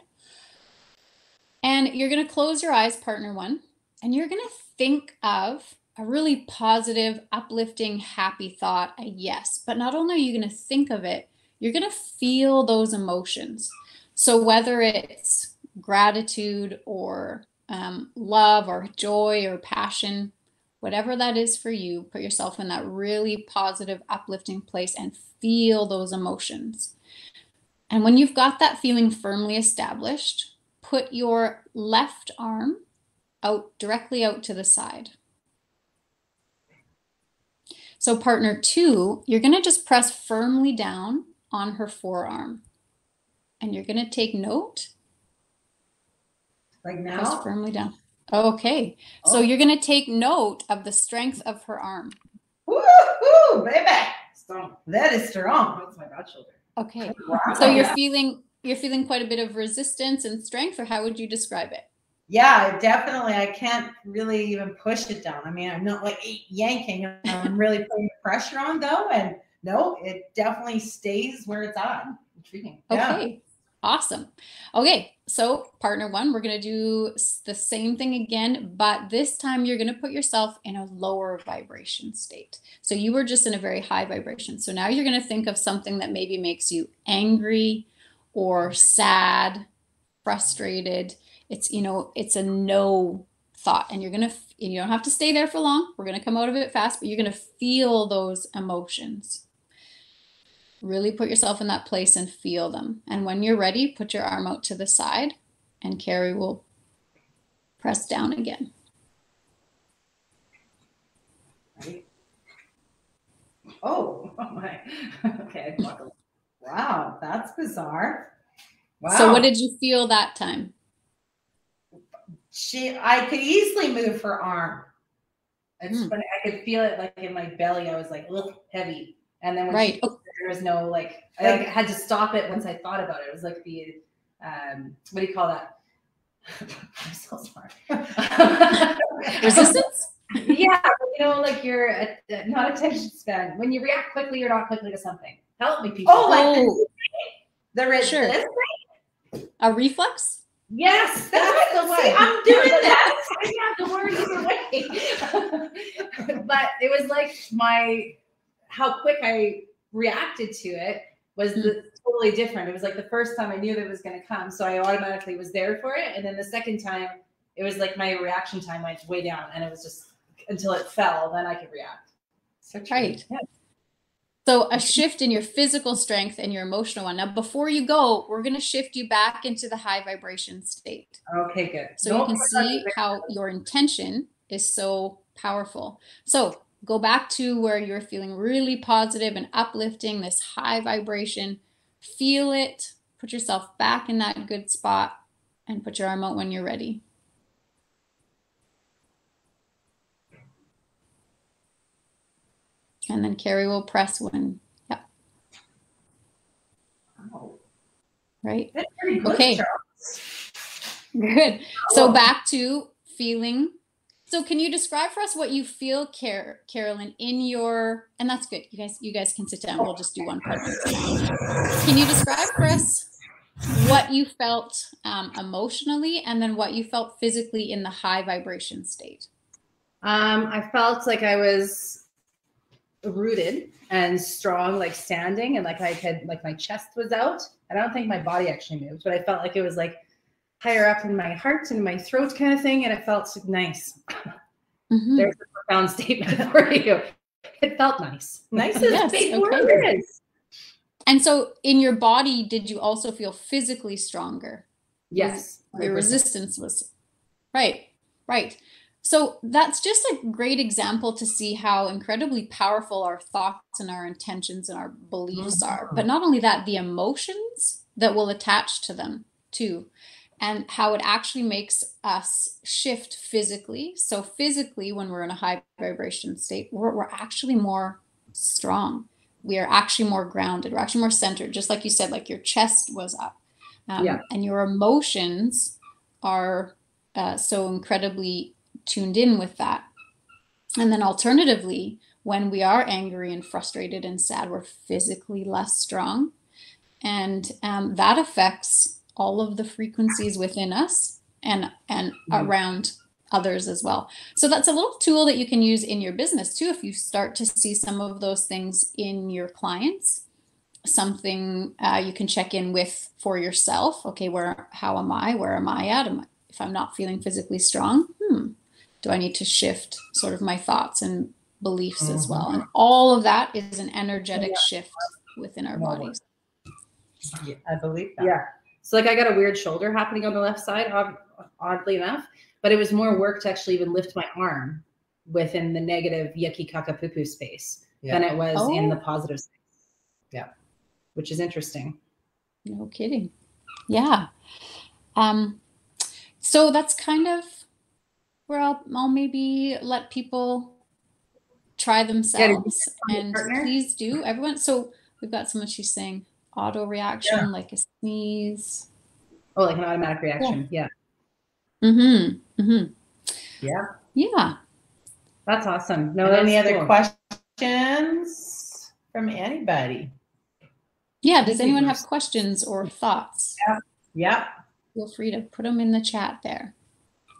[SPEAKER 3] And you're going to close your eyes, partner 1, and you're going to think of a really positive, uplifting, happy thought, a yes. But not only are you going to think of it, you're going to feel those emotions. So whether it's gratitude or love or joy or passion, whatever that is for you, put yourself in that really positive, uplifting place and feel those emotions. And when you've got that feeling firmly established, put your left arm out directly out to the side. So partner 2, you're going to just press firmly down on her forearm. And you're going to take note.
[SPEAKER 1] Like now?
[SPEAKER 3] Press firmly down. Okay. Oh. So you're going to take note of the strength of her arm.
[SPEAKER 1] Woo-hoo, baby. Strong. That is strong. That's my bad shoulder.
[SPEAKER 3] Okay. Wow. So you're feeling quite a bit of resistance and strength, or how would you describe it?
[SPEAKER 1] Yeah, definitely. I can't really even push it down. I mean, I'm not like yanking. I'm really putting pressure on though. And no, it definitely stays where it's at. Intriguing.
[SPEAKER 3] Okay.
[SPEAKER 1] Yeah.
[SPEAKER 3] Awesome. Okay. So partner 1, we're going to do the same thing again, but this time you're going to put yourself in a lower vibration state. So you were just in a very high vibration. So now you're going to think of something that maybe makes you angry or sad, frustrated. It's, it's a no thought, and you don't have to stay there for long. We're going to come out of it fast, but you're going to feel those emotions. Really put yourself in that place and feel them. And when you're ready, put your arm out to the side and Carrie will press down again.
[SPEAKER 1] Oh my. Okay. Wow, that's bizarre. Wow.
[SPEAKER 3] So what did you feel that time?
[SPEAKER 1] I could easily move her arm. It's
[SPEAKER 2] funny. I could feel it like in my belly. I was like, heavy. And then when
[SPEAKER 3] Right.
[SPEAKER 2] there was no like, I had to stop it once I thought about it. It was like the, what do you call that? I'm so smart.
[SPEAKER 3] Resistance?
[SPEAKER 2] Yeah, you know, like you're not attention span. When you react quickly or not quickly to something. Help me, people.
[SPEAKER 1] Oh, like the resistance?
[SPEAKER 3] Sure. A reflex?
[SPEAKER 1] Yes, that's the one. See, I'm doing that. I have the word either way.
[SPEAKER 2] But it was like how quick I reacted to it was totally different. It was like the first time I knew that it was going to come, so I automatically was there for it. And then the second time, it was like my reaction time went way down, and it was just until it fell, then I could react.
[SPEAKER 3] Right. Yeah. So a shift in your physical strength and your emotional one. Now, before you go, we're going to shift you back into the high vibration state.
[SPEAKER 2] Okay, good.
[SPEAKER 3] So you can see how your intention is so powerful. So go back to where you're feeling really positive and uplifting, this high vibration. Feel it. Put yourself back in that good spot and put your arm out when you're ready. And then Carrie will press when, yeah.
[SPEAKER 1] Oh.
[SPEAKER 3] Right?
[SPEAKER 1] That's pretty good,
[SPEAKER 3] okay.
[SPEAKER 1] Charles.
[SPEAKER 3] Good. So back to feeling. So can you describe for us what you feel, Carolyn, in your, and that's good. You guys can sit down. We'll just do one part. Can you describe for us what you felt emotionally and then what you felt physically in the high vibration state?
[SPEAKER 2] I felt like I was rooted and strong, like standing, and like I had, like my chest was out. I don't think my body actually moved, but I felt like it was like higher up in my heart and my throat kind of thing, and it felt nice. Mm-hmm. There's a profound statement for you. It felt nice.
[SPEAKER 1] Nice is yes, big word.
[SPEAKER 3] And so in your body, did you also feel physically stronger?
[SPEAKER 2] Yes.
[SPEAKER 3] Your resistance was right. So that's just a great example to see how incredibly powerful our thoughts and our intentions and our beliefs are. But not only that, the emotions that will attach to them too, and how it actually makes us shift physically. So physically, when we're in a high vibration state, we're actually more strong. We are actually more grounded. We're actually more centered. Just like you said, like your chest was up. And your emotions are so incredibly tuned in with that. And then alternatively, when we are angry and frustrated and sad, we're physically less strong. And that affects all of the frequencies within us and around others as well. So that's a little tool that you can use in your business too. If you start to see some of those things in your clients, something you can check in with for yourself. Okay, how am I? Where am I at? If I'm not feeling physically strong, do I need to shift sort of my thoughts and beliefs as well? And all of that is an energetic shift within our bodies.
[SPEAKER 1] Yeah, I believe that.
[SPEAKER 2] Yeah. So like I got a weird shoulder happening on the left side, oddly enough, but it was more work to actually even lift my arm within the negative yucky caca poo poo space than it was in the positive space. Yeah. Which is interesting.
[SPEAKER 3] No kidding. Yeah. So that's kind of where I'll maybe let people try themselves. And please do, everyone. So we've got someone, she's saying auto reaction, like a sneeze.
[SPEAKER 2] Oh, like an automatic reaction. Yeah.
[SPEAKER 3] Yeah.
[SPEAKER 2] That's awesome. No,
[SPEAKER 1] any other questions from anybody?
[SPEAKER 3] Yeah. Does anyone have questions or thoughts?
[SPEAKER 1] Yeah.
[SPEAKER 3] Feel free to put them in the chat there.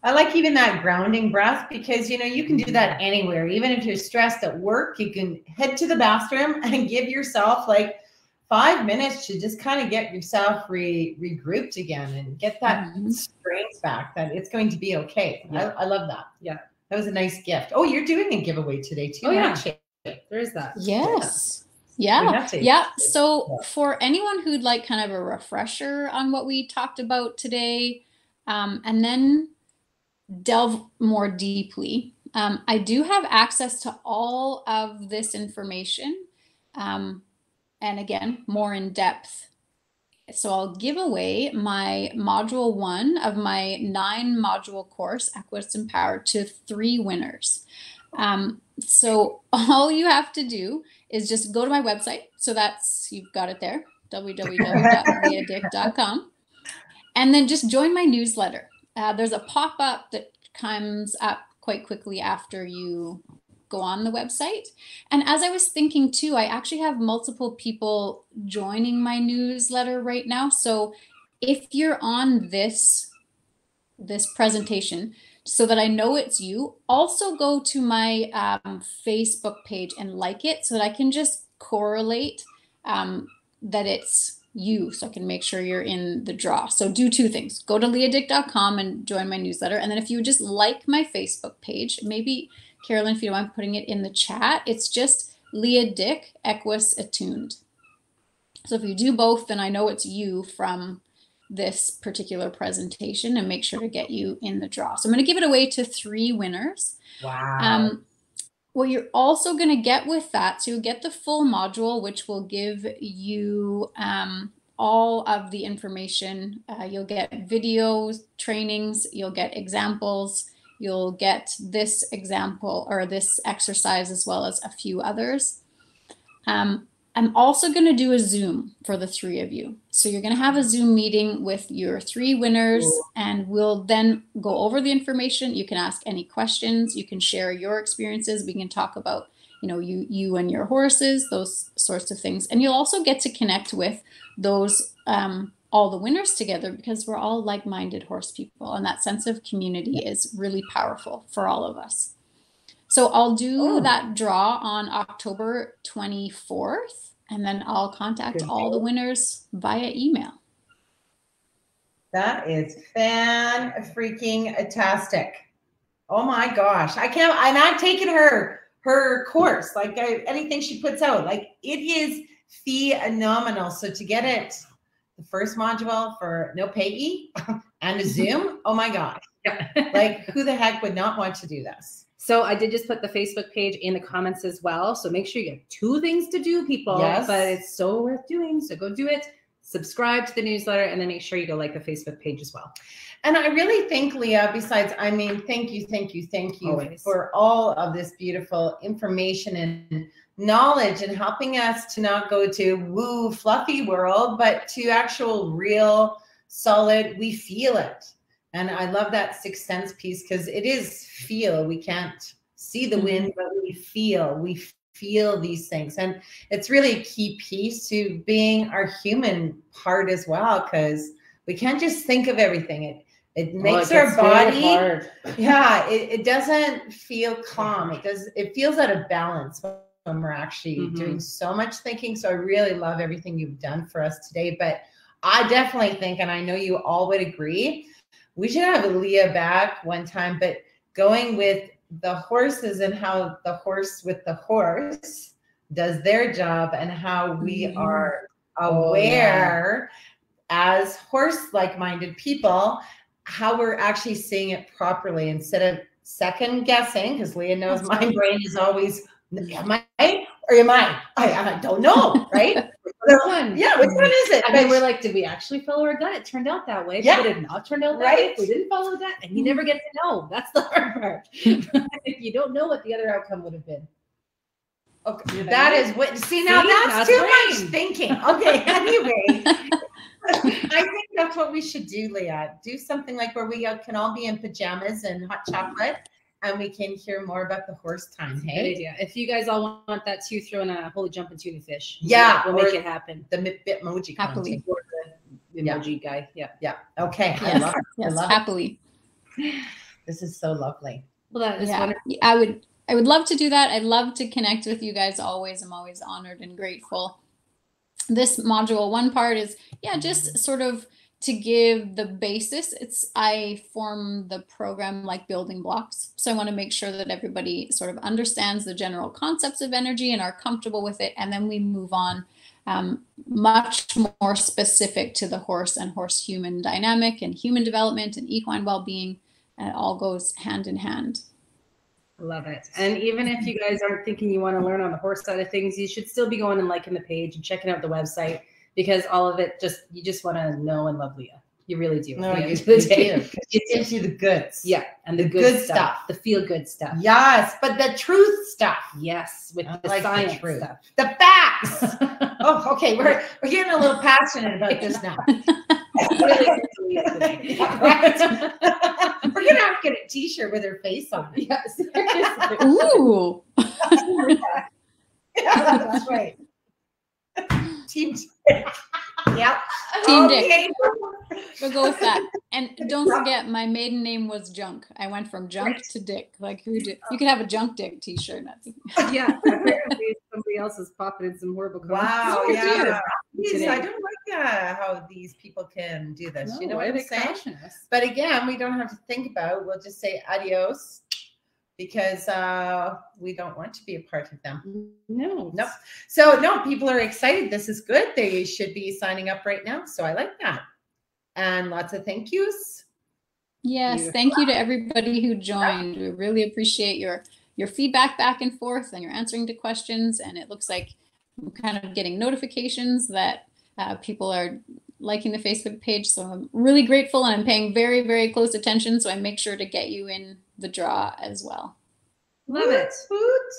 [SPEAKER 1] I like even that grounding breath because, you can do that anywhere. Even if you're stressed at work, you can head to the bathroom and give yourself like 5 minutes to just kind of get yourself regrouped again and get that strength back that it's going to be okay. Yeah. I love that. Yeah. That was a nice gift. Oh, you're doing a giveaway today too.
[SPEAKER 2] Oh, yeah. There is that.
[SPEAKER 3] Yes. Yeah. So for anyone who'd like kind of a refresher on what we talked about today, and then delve more deeply, I do have access to all of this information and again, more in depth. So I'll give away my module 1 of my 9-module course, Equus Empowered, to 3 winners. So all you have to do is just go to my website. So that's, you've got it there, www.leahdyck.com. And then just join my newsletter. There's a pop-up that comes up quite quickly after you go on the website. And as I was thinking too, I actually have multiple people joining my newsletter right now. So if you're on this presentation, so that I know it's you, also go to my Facebook page and like it, so that I can just correlate that it's you, so I can make sure you're in the draw. So do 2 things. Go to leahdyck.com and join my newsletter. And then if you would just like my Facebook page, maybe Carolyn, if you don't mind putting it in the chat, it's just Leah Dyck, Equus Attuned. So if you do both, then I know it's you from this particular presentation, and make sure to get you in the draw. So I'm going to give it away to 3 winners.
[SPEAKER 1] Wow.
[SPEAKER 3] What you're also going to get with that, so you get the full module, which will give you all of the information. You'll get videos, trainings, you'll get examples, you'll get this example or this exercise, as well as a few others. I'm also going to do a Zoom for the 3 of you. So you're going to have a Zoom meeting with your 3 winners, and we'll then go over the information. You can ask any questions. You can share your experiences. We can talk about, you and your horses, those sorts of things. And you'll also get to connect with those, all the winners together, because we're all like-minded horse people. And that sense of community is really powerful for all of us. So I'll do that draw on October 24th, and then I'll contact all the winners via email.
[SPEAKER 1] That is fan-freaking-tastic. Oh my gosh. I can't, and I've taken her course, like anything she puts out, like it is phenomenal. So to get it, the first module for no payee and a Zoom, oh my God. Like who the heck would not want to do this?
[SPEAKER 2] So I did just put the Facebook page in the comments as well. So make sure you get 2 things to do, people.
[SPEAKER 1] Yes.
[SPEAKER 2] But it's so worth doing. So go do it. Subscribe to the newsletter, and then make sure you go like the Facebook page as well.
[SPEAKER 1] And I really think, Leah, besides, I mean, thank you Always. For all of this beautiful information and knowledge, and helping us to not go to woo fluffy world, but to actual real solid, we feel it. And I love that 6th sense piece, because it is feel. We can't see the wind, but we feel these things. And it's really a key piece to being our human part as well, because we can't just think of everything. It makes our body, it doesn't feel calm. It feels out of balance when we're actually doing so much thinking. So I really love everything you've done for us today. But I definitely think, and I know you all would agree, we should have Leah back one time, but going with the horses and how the horse with the horse does their job, and how we are aware as horse like-minded people, how we're actually seeing it properly instead of second guessing, because Leah knows my brain is always, am I or am I? I don't know, right?
[SPEAKER 2] Which one?
[SPEAKER 1] Yeah, which one is it?
[SPEAKER 2] And then we're like, did we actually follow our gut? It turned out that way.
[SPEAKER 1] Yeah.
[SPEAKER 2] But it not turned out that way. If we didn't follow that, and you never get to know. That's the hard part. You don't know what the other outcome would have been.
[SPEAKER 1] Okay, that is what. See, now that's too much thinking. Okay, anyway. I think that's what we should do, Leah. Do something like where we can all be in pajamas and hot chocolate, and we can hear more about the horse time. Hey,
[SPEAKER 2] good idea. If you guys all want that too, throw in a holy jumping tuna fish.
[SPEAKER 1] Yeah,
[SPEAKER 2] we'll make it happen.
[SPEAKER 1] The Bitmoji
[SPEAKER 3] happily.
[SPEAKER 2] Or the emoji guy. Yeah.
[SPEAKER 1] Okay.
[SPEAKER 3] Yes.
[SPEAKER 1] I love it.
[SPEAKER 3] Yes,
[SPEAKER 1] I love
[SPEAKER 3] happily.
[SPEAKER 1] It. This is so lovely.
[SPEAKER 2] Well, that is wonderful.
[SPEAKER 3] I would love to do that. I'd love to connect with you guys always. I'm always honored and grateful. This module 1 part is, just sort of to give the basis. I form the program like building blocks. So I want to make sure that everybody sort of understands the general concepts of energy and are comfortable with it. And then we move on much more specific to the horse and horse-human dynamic and human development and equine well-being. And it all goes hand in hand.
[SPEAKER 2] Love it. And even if you guys aren't thinking you want to learn on the horse side of things, you should still be going and liking the page and checking out the website, because all of it you just want to know and love Leah. You really do.
[SPEAKER 1] No, you
[SPEAKER 2] do.
[SPEAKER 1] It gives you the goods.
[SPEAKER 2] Yeah. And the good stuff. The feel good stuff.
[SPEAKER 1] Yes. But the truth stuff.
[SPEAKER 2] Yes. With the
[SPEAKER 1] like
[SPEAKER 2] science
[SPEAKER 1] the truth.
[SPEAKER 2] stuff.
[SPEAKER 1] The facts. Oh, okay. We're getting a little passionate about this now.
[SPEAKER 2] Really
[SPEAKER 1] Right. We're gonna have to get a T-shirt with her face on it.
[SPEAKER 2] Yes.
[SPEAKER 3] Ooh.
[SPEAKER 1] Yeah, that's right. Team. Yep.
[SPEAKER 3] Team Dick. We'll go with that. And don't forget, my maiden name was Junk. I went from Junk to Dick. Like, who did? You could have a Junk Dick T-shirt.
[SPEAKER 2] Yeah. Apparently somebody else is popping in some horrible comments.
[SPEAKER 1] Wow.
[SPEAKER 3] Oh,
[SPEAKER 1] Yeah.
[SPEAKER 2] Today.
[SPEAKER 1] I don't like how these people can do this.
[SPEAKER 2] No,
[SPEAKER 1] you know
[SPEAKER 2] why
[SPEAKER 1] what
[SPEAKER 2] are
[SPEAKER 1] I'm
[SPEAKER 2] they
[SPEAKER 1] saying?
[SPEAKER 2] crashing us?
[SPEAKER 1] But again, we don't have to think about it. We'll just say adios, because we don't want to be a part of them.
[SPEAKER 2] No.
[SPEAKER 1] Nope. So no, people are excited. This is good. They should be signing up right now. So I like that. And lots of thank yous.
[SPEAKER 3] Yes,
[SPEAKER 2] Beautiful.
[SPEAKER 3] thank you to everybody who joined. We really appreciate your feedback back and forth, and your answering to questions. And it looks like I'm kind of getting notifications that people are liking the Facebook page. So I'm really grateful, and I'm paying very, very close attention. So I make sure to get you in the draw as well.
[SPEAKER 2] Love it.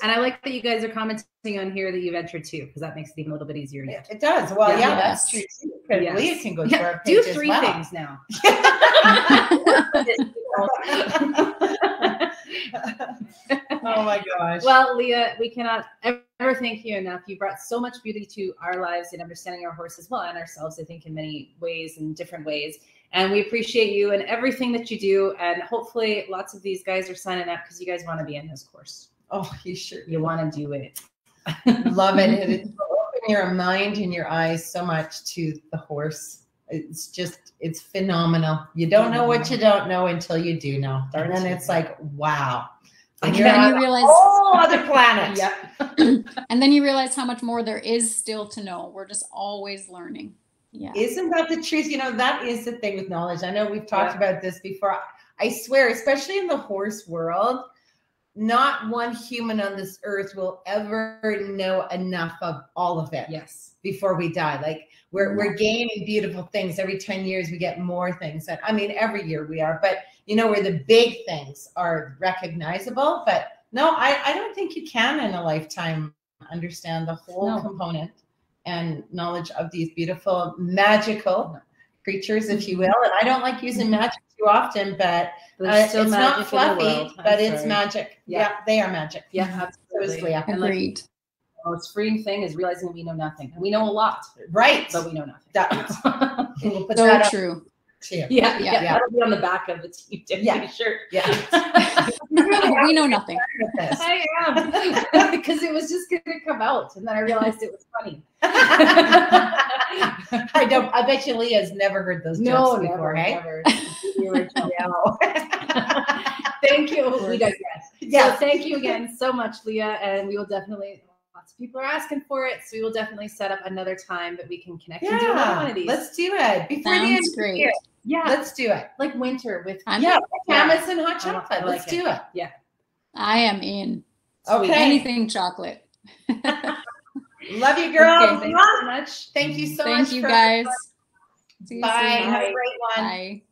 [SPEAKER 2] And I like that you guys are commenting on here that you've entered too, because that makes it even a little bit easier.
[SPEAKER 1] Yeah, it does. Well, yeah,
[SPEAKER 3] Yes.
[SPEAKER 1] that's true too. Because
[SPEAKER 2] Yes.
[SPEAKER 1] Leah can go to our
[SPEAKER 2] Do
[SPEAKER 1] page as
[SPEAKER 2] 3
[SPEAKER 1] well.
[SPEAKER 2] things now.
[SPEAKER 1] Oh my gosh.
[SPEAKER 2] Well, Leah, we cannot ever thank you enough. You brought so much beauty to our lives in understanding our horse as well, and ourselves, I think, in many ways, in different ways. And we appreciate you and everything that you do. And hopefully lots of these guys are signing up because you guys want to be in this course.
[SPEAKER 1] Oh, you sure
[SPEAKER 2] You want to do it.
[SPEAKER 1] love it. And it's open your mind and your eyes so much to the horse. It's phenomenal. You don't know what you don't know until you do know. And then it's like, wow.
[SPEAKER 3] And
[SPEAKER 1] You're
[SPEAKER 3] then
[SPEAKER 1] on
[SPEAKER 3] you
[SPEAKER 1] a
[SPEAKER 3] realize,
[SPEAKER 1] whole other planet.
[SPEAKER 2] Yep.
[SPEAKER 3] and then you realize how much more there is still to know. We're just always learning. Yeah.
[SPEAKER 1] Isn't that the truth? You know, that is the thing with knowledge. I know we've talked about this before. I swear, especially in the horse world, not one human on this earth will ever know enough of all of it.
[SPEAKER 2] Yes.
[SPEAKER 1] Before we die. Like we're gaining beautiful things. Every 10 years we get more things. And I mean, every year we are, but you know, where the big things are recognizable. But no, I don't think you can in a lifetime understand the whole component and knowledge of these beautiful, magical creatures, if you will. And I don't like using magic too often, but it's not fluffy, but it's magic. Yeah, they are magic.
[SPEAKER 2] Yeah, absolutely.
[SPEAKER 3] Agreed.
[SPEAKER 2] The most freeing thing is realizing that we know nothing. And we know a lot.
[SPEAKER 1] Right.
[SPEAKER 2] But we know nothing.
[SPEAKER 1] We'll put
[SPEAKER 3] So
[SPEAKER 1] that up
[SPEAKER 3] true.
[SPEAKER 1] too.
[SPEAKER 2] Yeah. That'll be on the back of the Team Dick shirt.
[SPEAKER 1] Yeah.
[SPEAKER 3] We know nothing.
[SPEAKER 2] I am. Because it was just going to come out. And then I realized it was funny.
[SPEAKER 1] I bet you Leah's never heard those jokes before,
[SPEAKER 2] never.
[SPEAKER 1] The original. No.
[SPEAKER 2] Thank you. We digress.
[SPEAKER 1] Yeah.
[SPEAKER 2] So thank you again so much, Leah. And we will definitely, lots of people are asking for it. So we will definitely set up another time that we can connect and do another one of these.
[SPEAKER 1] Let's do it. Before the end
[SPEAKER 3] Sounds
[SPEAKER 1] of the
[SPEAKER 3] great.
[SPEAKER 1] year.
[SPEAKER 2] Yeah.
[SPEAKER 1] Let's do it.
[SPEAKER 2] Like winter with
[SPEAKER 1] Pajamas and hot
[SPEAKER 2] I
[SPEAKER 1] chocolate.
[SPEAKER 2] like
[SPEAKER 1] Let's do it.
[SPEAKER 2] Yeah.
[SPEAKER 3] I am in.
[SPEAKER 1] Okay.
[SPEAKER 3] Anything chocolate.
[SPEAKER 1] Love you, girls.
[SPEAKER 2] Okay, thank you so much.
[SPEAKER 1] Thank you so much.
[SPEAKER 3] Thank you, guys. See you
[SPEAKER 1] Bye.
[SPEAKER 3] soon.
[SPEAKER 1] Have a great one.
[SPEAKER 3] Bye.